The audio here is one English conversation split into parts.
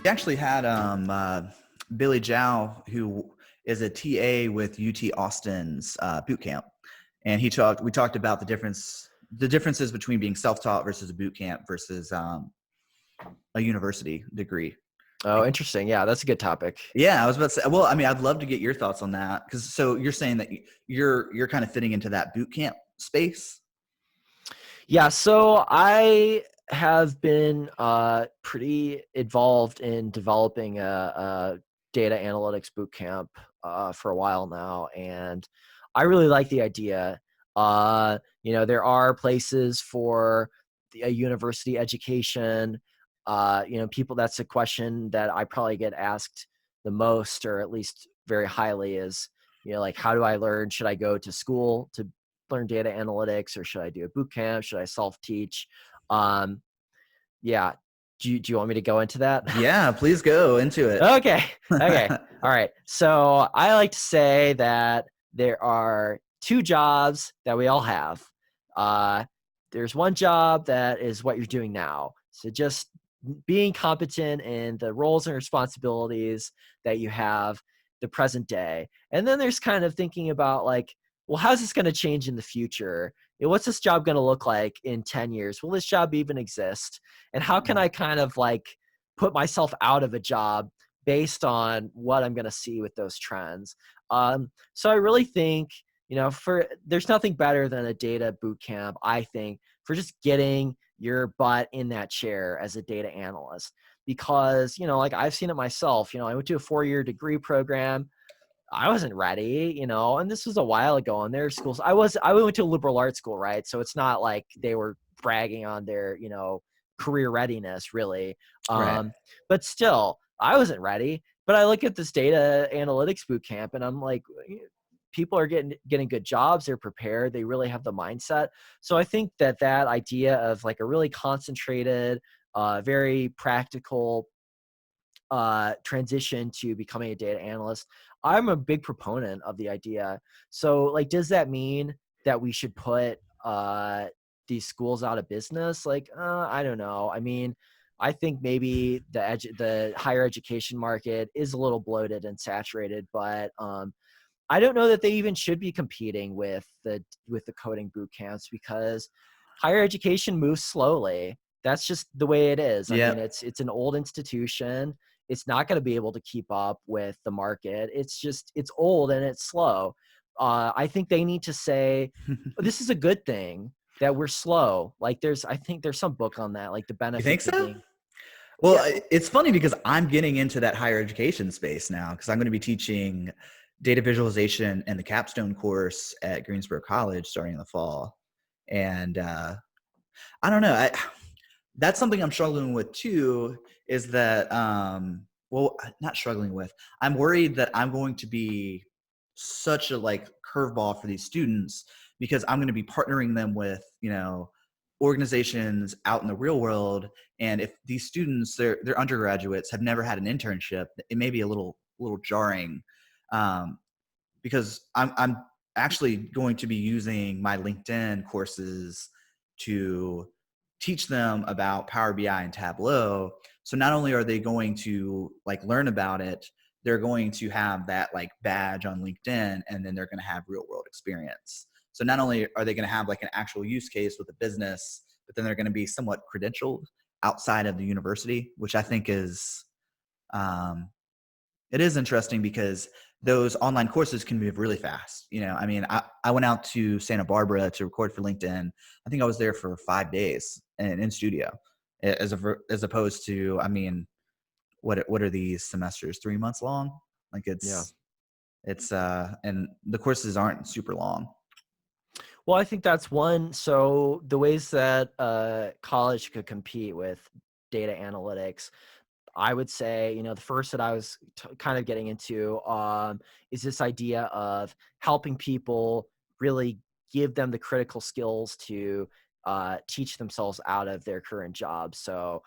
actually had Billy Zhao, who is a TA with UT Austin's Bootcamp, and we talked about the differences between being self-taught versus a bootcamp versus a university degree. Oh, interesting. Yeah, that's a good topic. Yeah, I was about to say. Well, I mean, I'd love to get your thoughts on that, because so you're saying that you're kind of fitting into that bootcamp space. Yeah, so I have been pretty involved in developing a data analytics bootcamp for a while now, and I really like the idea. There are places for a university education. People, that's a question that I probably get asked the most, or at least very highly, is, like, how do I learn? Should I go to school to learn data analytics, or should I do a boot camp? Should I self-teach? Yeah. Do you want me to go into that? Yeah, please go into it. Okay. All right. So I like to say that there are two jobs that we all have. There's one job that is what you're doing now. So just being competent in the roles and responsibilities that you have the present day. And then there's kind of thinking about, like, well, how's this going to change in the future? What's this job going to look like in 10 years? Will this job even exist? And how can I kind of like put myself out of a job based on what I'm going to see with those trends? So I really think, there's nothing better than a data boot camp, I think, for just getting your butt in that chair as a data analyst. Because, like, I've seen it myself. I went to a 4-year degree program. I wasn't ready, and this was a while ago. And their schools, I went to a liberal arts school, right? So it's not like they were bragging on their, career readiness, really. Right. But still, I wasn't ready. But I look at this data analytics boot camp, and I'm like, people are getting good jobs. They're prepared. They really have the mindset. So I think that idea of like a really concentrated, very practical transition to becoming a data analyst, I'm a big proponent of the idea. So, like, does that mean that we should put these schools out of business? Like, I don't know. I mean, I think maybe the higher education market is a little bloated and saturated, but I don't know that they even should be competing with the coding boot camps, because higher education moves slowly. That's just the way it is. I mean, Yeah. it's an old institution. It's not going to be able to keep up with the market. It's old and it's slow. I think they need to say, this is a good thing that we're slow. Like, I think there's some book on that, like the You think benefits of so? being. Well, Yeah. it's funny because I'm getting into that higher education space now, because I'm going to be teaching data visualization in the capstone course at Greensboro College starting in the fall. And I don't know. That's something I'm struggling with too, is that, well, not struggling with. I'm worried that I'm going to be such a like curveball for these students, because I'm going to be partnering them with, organizations out in the real world. And if these students, they're undergraduates, have never had an internship, it may be a little jarring, um, because I'm actually going to be using my LinkedIn courses to teach them about Power BI and Tableau. So not only are they going to like learn about it, they're going to have that like badge on LinkedIn, and then they're going to have real world experience. So not only are they going to have like an actual use case with a business, but then they're going to be somewhat credentialed outside of the university, which I think is, it is interesting, because those online courses can move really fast. I mean, I went out to Santa Barbara to record for LinkedIn. I think I was there for 5 days in studio, as opposed to, I mean, what are these semesters, 3 months long? Like Yeah. it's and the courses aren't super long. Well, I think that's one. So the ways that college could compete with data analytics, I would say, the first that I was kind of getting into is this idea of helping people really give them the critical skills to teach themselves out of their current jobs. So,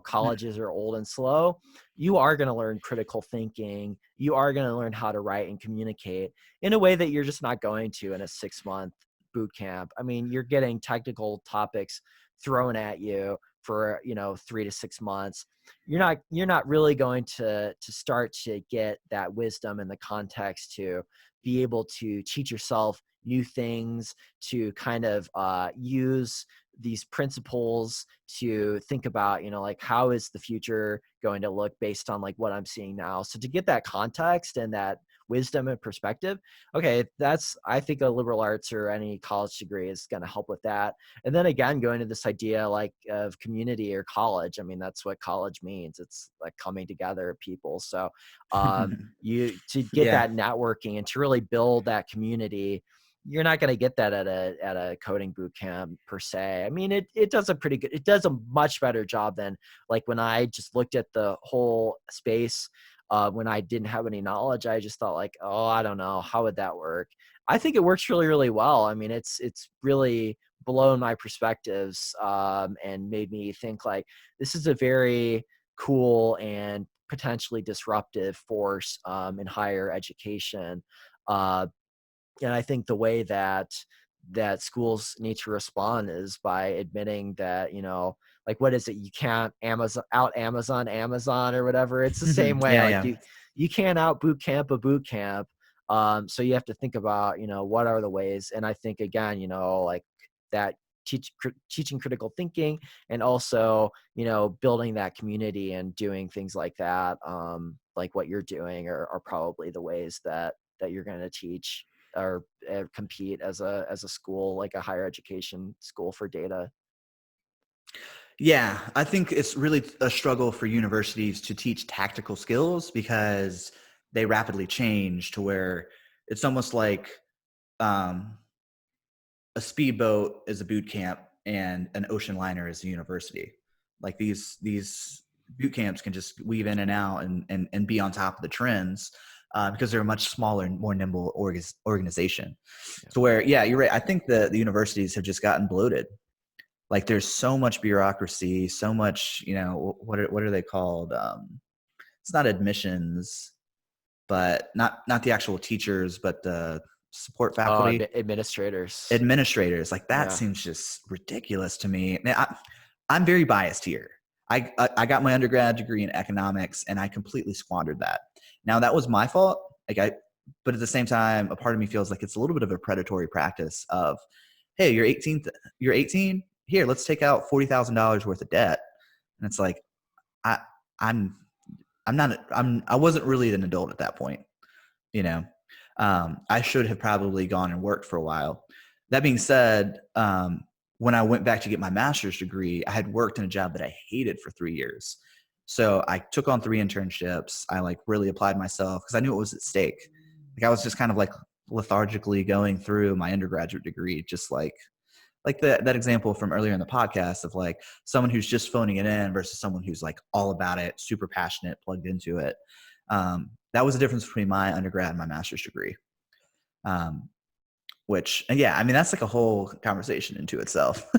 colleges are old and slow. You are going to learn critical thinking. You are going to learn how to write and communicate in a way that you're just not going to in a 6-month boot camp. I mean, you're getting technical topics thrown at you for 3 to 6 months, you're not really going to start to get that wisdom and the context to be able to teach yourself new things, to kind of use these principles to think about, like, how is the future going to look based on like what I'm seeing now. So to get that context and that wisdom and perspective, okay, that's, I think a liberal arts or any college degree is going to help with that. And then again, going to this idea like of community or college, I mean, that's what college means. It's like coming together of people. So you, to get Yeah. that networking and to really build that community, you're not going to get that at a coding boot camp per se. I mean, it does a pretty good, it does a much better job than like when I just looked at the whole space. When I didn't have any knowledge, I just thought like, oh, I don't know, how would that work? I think it works really, really well. I mean, it's really blown my perspectives, and made me think like this is a very cool and potentially disruptive force in higher education. Uh, and I think the way that schools need to respond is by admitting that, like, what is it? You can't Amazon or whatever. It's the same way. Yeah, Like yeah. you can't out boot camp a boot camp. So you have to think about, what are the ways? And I think again, like that teaching critical thinking, and also, building that community and doing things like that, like what you're doing are probably the ways that you're going to teach or compete as a school, like a higher education school for data. Yeah, I think it's really a struggle for universities to teach tactical skills because they rapidly change to where it's almost like um, a speedboat is a boot camp and an ocean liner is a university. Like these boot camps can just weave in and out and be on top of the trends because they're a much smaller and more nimble organization. Yeah. So where, yeah, you're right. I think the universities have just gotten bloated. Like there's so much bureaucracy, so much, what are they called? It's not admissions, but not the actual teachers, but the support Oh, faculty administrators. administrators. Like that Yeah. seems just ridiculous to me. Man, I'm very biased here. I got my undergrad degree in economics and I completely squandered that. Now that was my fault. But at the same time, a part of me feels like it's a little bit of a predatory practice of, hey, you're 18. Here, let's take out $40,000 worth of debt. And it's like, I, I'm, I wasn't really an adult at that point. You know, I should have probably gone and worked for a while. That being said, when I went back to get my master's degree, I had worked in a job that I hated for 3 years. So I took on 3 internships. I like really applied myself because I knew it was at stake. Like I was just kind of like lethargically going through my undergraduate degree, just like that example from earlier in the podcast of like someone who's just phoning it in versus someone who's like all about it, super passionate, plugged into it. That was the difference between my undergrad and my master's degree. Um, which, and yeah, I mean, that's like a whole conversation into itself.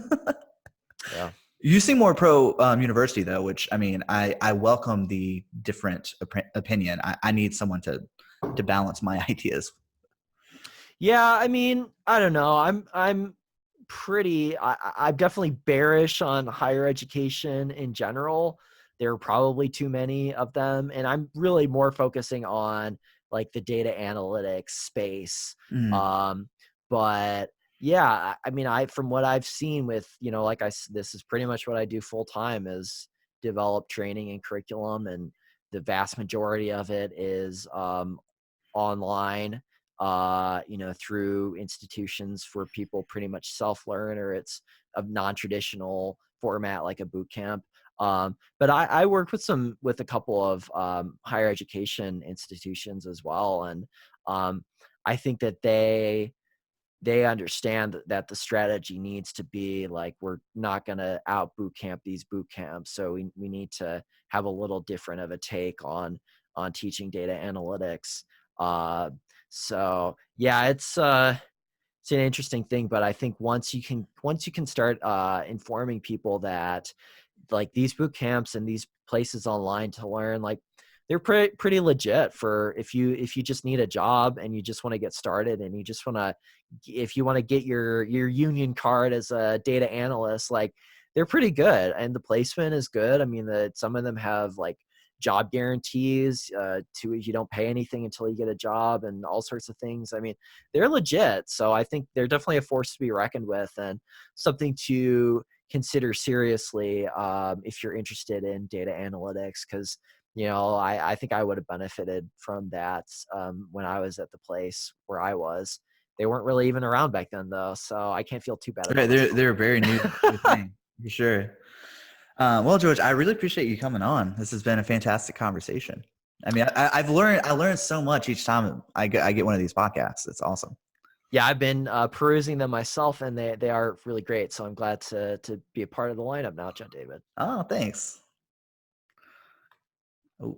Yeah. You seem more pro university though, which I mean, I welcome the different opinion. I need someone to balance my ideas. Yeah, I mean, I don't know. I'm pretty I'm definitely bearish on higher education in general. There are probably too many of them, and I'm really more focusing on like the data analytics space. Mm. Um, but yeah, I mean, I from what I've seen with, like this is pretty much what I do full time is develop training and curriculum, and the vast majority of it is online, through institutions for people pretty much self-learn, or it's a non-traditional format like a boot camp. But I worked with a couple of higher education institutions as well. And I think that they understand that the strategy needs to be like, we're not going to out boot camp these boot camps. So we need to have a little different of a take on teaching data analytics. Uh, so yeah, it's an interesting thing, but I think once you can start informing people that like these boot camps and these places online to learn, like they're pretty legit for if you just need a job and you just want to get started, and you just want to, if you want to get your union card as a data analyst, like they're pretty good, and the placement is good. I mean, some of them have like job guarantees. You don't pay anything until you get a job, and all sorts of things. I mean, they're legit. So I think they're definitely a force to be reckoned with, and something to consider seriously if you're interested in data analytics, because I think I would have benefited from that when I was at the place where I was. They weren't really even around back then, though, so I can't feel too bad Right, about myself. they're a very new thing for sure. Well, George, I really appreciate you coming on. This has been a fantastic conversation. I mean, I learned so much each time I get one of these podcasts. It's awesome. Yeah, I've been perusing them myself, and they are really great. So I'm glad to be a part of the lineup now, John David. Oh, thanks. Oh.